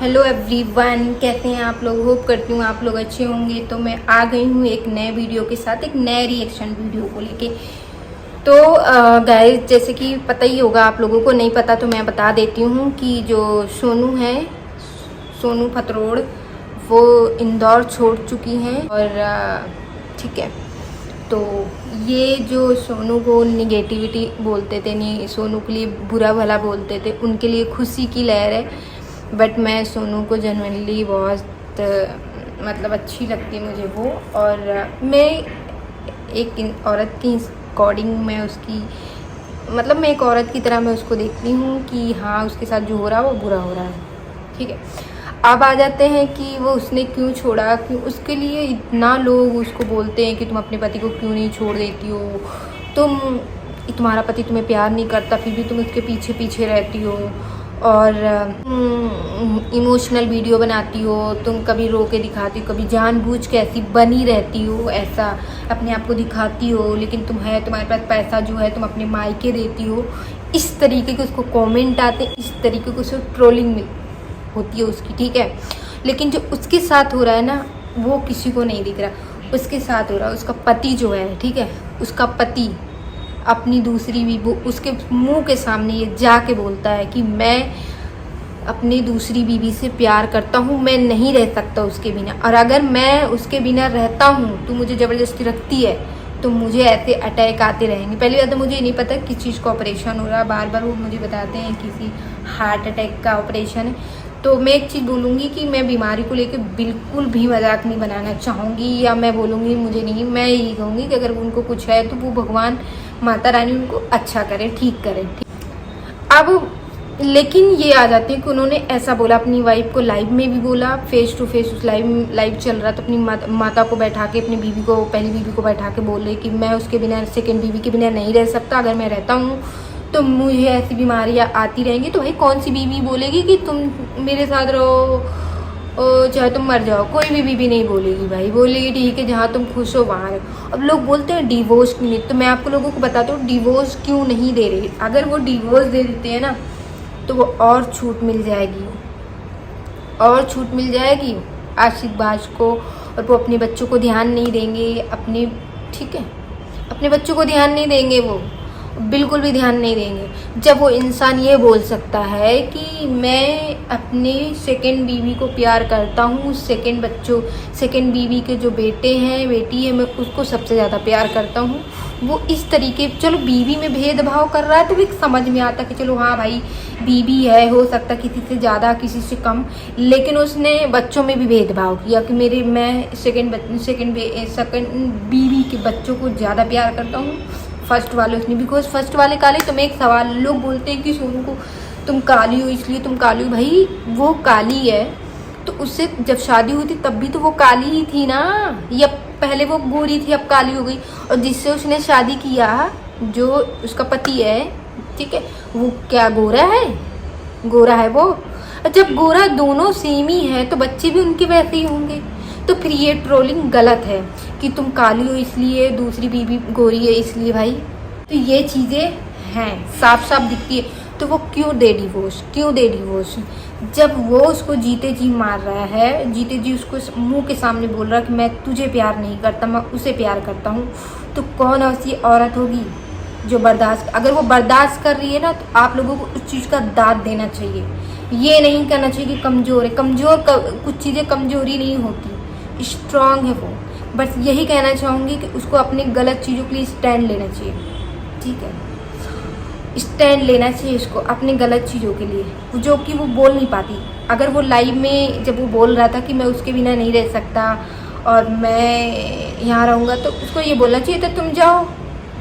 Hello everyone, कैसे हैं आप लोग। होप करती हूँ आप लोग अच्छे होंगे। तो मैं आ गई हूँ एक नए वीडियो के साथ, एक नए रिएक्शन वीडियो को लेके। तो गाइस, जैसे कि पता ही होगा आप लोगों को, नहीं पता तो मैं बता देती हूँ कि जो सोनू है, सोनू पतरोड़, वो इंदौर छोड़ चुकी हैं। और ठीक है, तो ये जो सोनू को निगेटिविटी बोलते थे, नहीं सोनू के लिए बुरा भला बोलते थे, उनके लिए खुशी की लहर है। बट मैं सोनू को जेन्युइनली बहुत मतलब अच्छी लगती है मुझे वो। और मैं एक औरत की अकॉर्डिंग मैं उसकी मतलब मैं एक औरत की तरह मैं उसको देखती हूँ कि हाँ, उसके साथ जो हो रहा है वो बुरा हो रहा है। ठीक है, अब आ जाते हैं कि वो उसने क्यों छोड़ा, क्यों उसके लिए इतना लोग उसको बोलते हैं कि तुम अपने पति को क्यों नहीं छोड़ देती हो, तुम्हारा पति तुम्हें प्यार नहीं करता फिर भी तुम उसके पीछे पीछे रहती हो, और इमोशनल वीडियो बनाती हो, तुम कभी रो के दिखाती हो, कभी जानबूझ के ऐसी बनी रहती हो, ऐसा अपने आप को दिखाती हो, लेकिन तुम्हारे पास पैसा जो है तुम अपने मायके देती हो। इस तरीके के उसको कमेंट आते, इस तरीके को उसको ट्रोलिंग होती है उसकी। ठीक है, लेकिन जो उसके साथ हो रहा है ना, वो किसी को नहीं दिख रहा। उसके साथ हो रहा है उसका पति जो है, ठीक है, उसका पति अपनी दूसरी बीवी, उसके मुंह के सामने ये जाके बोलता है कि मैं अपनी दूसरी बीवी से प्यार करता हूँ, मैं नहीं रह सकता उसके बिना, और अगर मैं उसके बिना रहता हूँ तो मुझे ज़बरदस्ती रखती है तो मुझे ऐसे अटैक आते रहेंगे। पहली बात तो मुझे नहीं पता किस चीज़ का ऑपरेशन हो रहा है, बार बार वो मुझे बताते हैं किसी हार्ट अटैक का ऑपरेशन है। तो मैं एक चीज़ बोलूँगी कि मैं बीमारी को लेकर बिल्कुल भी मजाक नहीं बनाना चाहूँगी, या मैं बोलूँगी मुझे नहीं, मैं यही कहूँगी कि अगर उनको कुछ है तो वो भगवान माता रानी उनको अच्छा करे, ठीक करे। अब लेकिन ये आ जाते हैं कि उन्होंने ऐसा बोला अपनी वाइफ को, लाइव में भी बोला, फेस टू फेस उस लाइव चल रहा था, अपनी माता को बैठा के, अपनी बीवी को, पहली बीवी को बैठा के बोल रहे कि मैं उसके बिना, सेकंड बीवी के बिना नहीं रह सकता, अगर मैं रहता हूँ तो मुझे ऐसी बीमारियाँ आती रहेंगी। तो भाई कौन सी बीवी बोलेगी कि तुम मेरे साथ रहो चाहे तुम मर जाओ, कोई भी बीवी नहीं बोलेगी भाई, बोलेगी ठीक है जहाँ तुम खुश हो वहाँ रहो। अब लोग बोलते हैं डिवोर्स क्यों नहीं, तो मैं आपको लोगों को बताता हूँ डिवोर्स क्यों नहीं दे रही। अगर वो डिवोर्स दे देते हैं ना तो वो और छूट मिल जाएगी, और छूट मिल जाएगी आशिक बाज को, और वो अपने बच्चों को ध्यान नहीं देंगे अपने, ठीक है, अपने बच्चों को ध्यान नहीं देंगे, वो बिल्कुल भी ध्यान नहीं देंगे। जब वो इंसान ये बोल सकता है कि मैं अपने सेकंड बीवी को प्यार करता हूँ, सेकंड बीवी के जो बेटे हैं, बेटी है, मैं उसको सबसे ज़्यादा प्यार करता हूँ। वो इस तरीके, चलो बीवी में भेदभाव कर रहा है तो भी समझ में आता कि चलो हाँ भाई बीवी है, हो सकता किसी से ज़्यादा किसी से कम, लेकिन उसने बच्चों में भी भेदभाव किया कि मैं सेकंड बीवी के बच्चों को ज़्यादा प्यार करता हूँ फर्स्ट वाले उसने, बिकॉज फर्स्ट वाले काले। तो मैं एक सवाल, लोग बोलते हैं कि सोनू को तुम काली हो इसलिए तुम काली हो, भाई वो काली है तो उससे जब शादी हुई थी तब भी तो वो काली ही थी ना, या पहले वो गोरी थी अब काली हो गई। और जिससे उसने शादी किया, जो उसका पति है, ठीक है, वो क्या गोरा है, गोरा है वो। जब गोरा दोनों सेम ही है तो बच्चे भी उनके वैसे ही होंगे। तो फिर ये ट्रोलिंग गलत है कि तुम काली हो इसलिए, दूसरी बीवी गोरी है इसलिए, भाई तो ये चीज़ें हैं, साफ साफ दिखती है। तो वो क्यों दे डिवोर्स, जब वो उसको जीते जी मार रहा है, जीते जी उसको मुंह के सामने बोल रहा है कि मैं तुझे प्यार नहीं करता, मैं उसे प्यार करता हूँ, तो कौन ऐसी औरत होगी जो बर्दाश्त, अगर वो बर्दाश्त कर रही है ना, तो आप लोगों को उस चीज़ का दाद देना चाहिए। ये नहीं कहना चाहिए कि कमज़ोर है, कुछ चीज़ें कमज़ोरी नहीं होती, स्ट्रांग है वो। बस यही कहना चाहूँगी कि उसको अपनी गलत चीज़ों के लिए स्टैंड लेना चाहिए, ठीक है, स्टैंड लेना चाहिए इसको अपनी गलत चीज़ों के लिए, जो कि वो बोल नहीं पाती। अगर वो लाइव में जब वो बोल रहा था कि मैं उसके बिना नहीं रह सकता और मैं यहाँ रहूँगा, तो उसको ये बोलना चाहिए था तुम जाओ,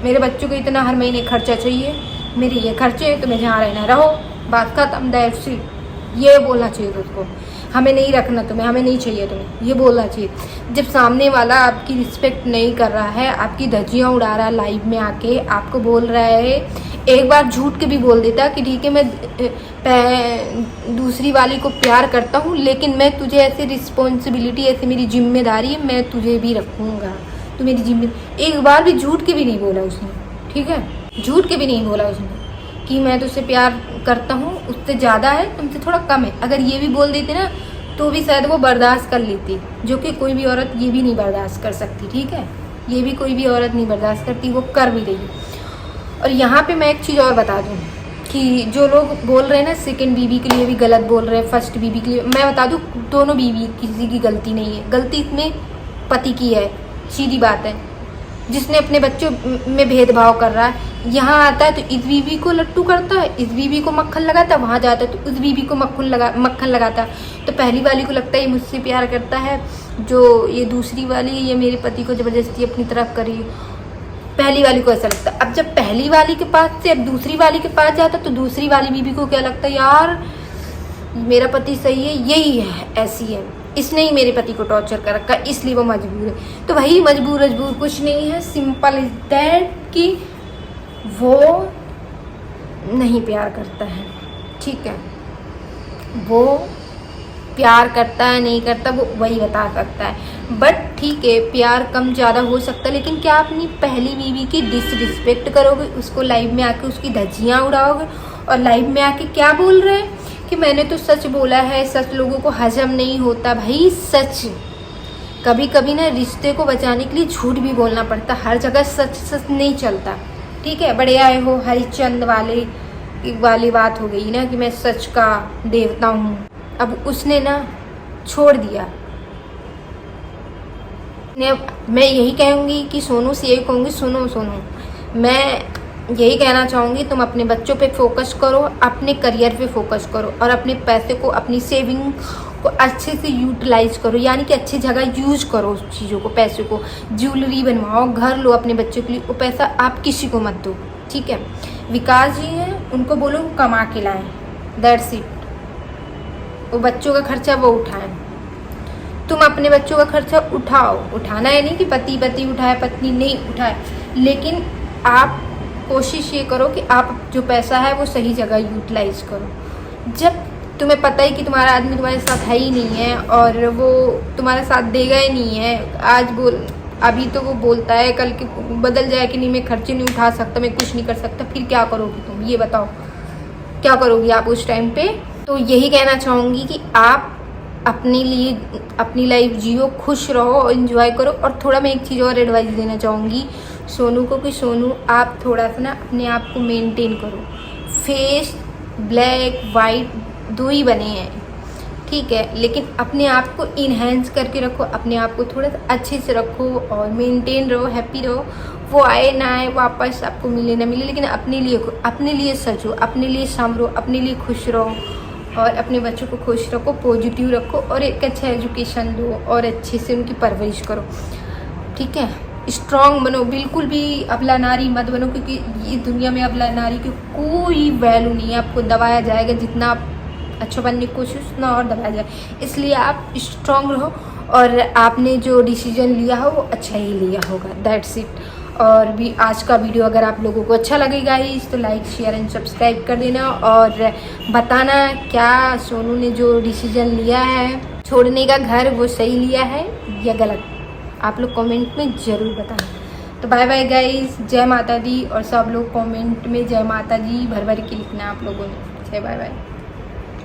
मेरे बच्चों को इतना हर महीने खर्चा चाहिए, मेरे ये खर्चे, तुम्हें जहाँ रहना रहो, बात खत्म, दैट्स इट। ये बोलना चाहिए उसको, हमें नहीं रखना तुम्हें, हमें नहीं चाहिए तुम्हें, ये बोलना चाहिए। जब सामने वाला आपकी रिस्पेक्ट नहीं कर रहा है, आपकी धज्जियाँ उड़ा रहा है, लाइव में आके आपको बोल रहा है, एक बार झूठ के भी बोल देता कि ठीक है मैं दूसरी वाली को प्यार करता हूँ, लेकिन मैं तुझे ऐसे रिस्पॉन्सिबिलिटी, ऐसे मेरी जिम्मेदारी है, मैं तुझे भी रखूँगा, तो मेरी जिम्मेदारी। एक बार भी झूठ के भी नहीं बोला उसने, ठीक है, झूठ के भी नहीं बोला उसने कि मैं तुझसे प्यार करता हूँ, उससे ज़्यादा है, तुमसे थोड़ा कम है, अगर ये भी बोल देते ना तो भी शायद वो बर्दाश्त कर लेती, जो कि कोई भी औरत ये भी नहीं बर्दाश्त कर सकती। ठीक है, ये भी कोई भी औरत नहीं बर्दाश्त करती, वो कर भी रही। और यहाँ पे मैं एक चीज़ और बता दूँ कि जो लोग बोल रहे हैं ना सेकंड बीवी के लिए भी गलत बोल रहे हैं, फर्स्ट बीवी के लिए, मैं बता दूँ दोनों बीवी किसी की गलती नहीं है, गलती इसमें पति की है, सीधी बात है। जिसने अपने बच्चों में भेदभाव कर रहा है, यहाँ आता है तो इस बीवी को लट्टू करता है, इस बीवी को मक्खन लगाता है, वहाँ जाता है तो उस बीवी को मक्खन लगाता है। तो पहली वाली को लगता है ये मुझसे प्यार करता है, जो ये दूसरी वाली ये मेरे पति को ज़बरदस्ती अपनी तरफ करी, पहली वाली को ऐसा लगता है। अब जब पहली वाली के पास से अब दूसरी वाली के पास जाता तो दूसरी वाली बीवी को क्या लगता है, यार मेरा पति सही है, यही है, ऐसी है, इसने ही मेरे पति को टॉर्चर कर रखा, इसलिए वो मजबूर है। तो वही मजबूर कुछ नहीं है, सिंपल इज दैट कि वो नहीं प्यार करता है। ठीक है, वो प्यार करता है नहीं करता वो वही बता सकता है। बट ठीक है, प्यार कम ज़्यादा हो सकता है, लेकिन क्या अपनी पहली बीवी की डिसरिस्पेक्ट करोगे, उसको लाइव में आके उसकी धज्जियाँ उड़ाओगे और लाइव में आके क्या बोल रहे हैं कि मैंने तो सच बोला है, सच लोगों को हजम नहीं होता। भाई सच, कभी कभी ना रिश्ते को बचाने के लिए झूठ भी बोलना पड़ता, हर जगह सच नहीं चलता। ठीक है, बड़े आए हो हरिश्चंद्र वाली बात हो गई ना कि मैं सच का देवता हूँ। अब उसने ना छोड़ दिया। मैं यही कहूँगी कि सोनू से यही कहूँगी, सोनू मैं यही कहना चाहूँगी, तुम अपने बच्चों पे फोकस करो, अपने करियर पे फोकस करो और अपने पैसे को, अपनी सेविंग को अच्छे से यूटिलाइज करो, यानी कि अच्छी जगह यूज करो उस चीज़ों को, पैसे को। ज्वेलरी बनवाओ, घर लो अपने बच्चों के लिए, वो पैसा आप किसी को मत दो। ठीक है, विकास जी हैं, उनको बोलो कमा के लाएं, दैट्स इट। वो बच्चों का खर्चा वो उठाएं, तुम अपने बच्चों का खर्चा उठाओ। उठाना है नहीं कि पति उठाए पत्नी नहीं उठाए, लेकिन आप कोशिश ये करो कि आप जो पैसा है वो सही जगह यूटिलाइज करो। जब तुम्हें पता है कि तुम्हारा आदमी तुम्हारे साथ है ही नहीं है और वो तुम्हारा साथ देगा ही नहीं है, अभी तो वो बोलता है, कल के बदल जाए कि नहीं मैं खर्चे नहीं उठा सकता, मैं कुछ नहीं कर सकता, फिर क्या करोगी तुम, ये बताओ क्या करोगी आप उस टाइम पे। तो यही कहना चाहूँगी कि आप अपने लिए अपनी लाइफ जियो, खुश रहो, एंजॉय करो। और थोड़ा मैं एक चीज़ और एडवाइस देना चाहूँगी सोनू को कि सोनू आप थोड़ा सा ना अपने आप को मेंटेन करो। फेस ब्लैक वाइट दो ही बने हैं, ठीक है, लेकिन अपने आप को इन्हेंस करके रखो, अपने आप को थोड़ा सा अच्छे से रखो और मेंटेन रहो, हैप्पी रहो। वो आए ना आए वापस आपको मिले ना मिले, लेकिन अपने लिए सजो, अपने लिए संभरो, अपने लिए खुश रहो और अपने बच्चों को खुश रखो, पॉजिटिव रखो और एक अच्छा एजुकेशन दो और अच्छे से उनकी परवरिश करो। ठीक है, स्ट्रॉन्ग बनो, बिल्कुल भी अबला नारी मत बनो, क्योंकि ये दुनिया में अबला नारी की कोई वैल्यू नहीं है। आपको दबाया जाएगा, जितना आप अच्छा बनने की कोशिश उतना और दबाया जाए, इसलिए आप स्ट्रॉन्ग रहो और आपने जो डिसीजन लिया हो वो अच्छा ही लिया होगा, दैट्स इट। और भी आज का वीडियो अगर आप लोगों को अच्छा लगेगा तो लाइक शेयर एंड सब्सक्राइब कर देना और बताना क्या सोनू ने जो डिसीजन लिया है छोड़ने का घर वो सही लिया है या गलत, आप लोग कमेंट में ज़रूर बताना। तो बाय बाय गाइस, जय माता दी। और सब लोग कमेंट में जय माता जी भर भर के लिखना आप लोगों ने। जय बाय बाय।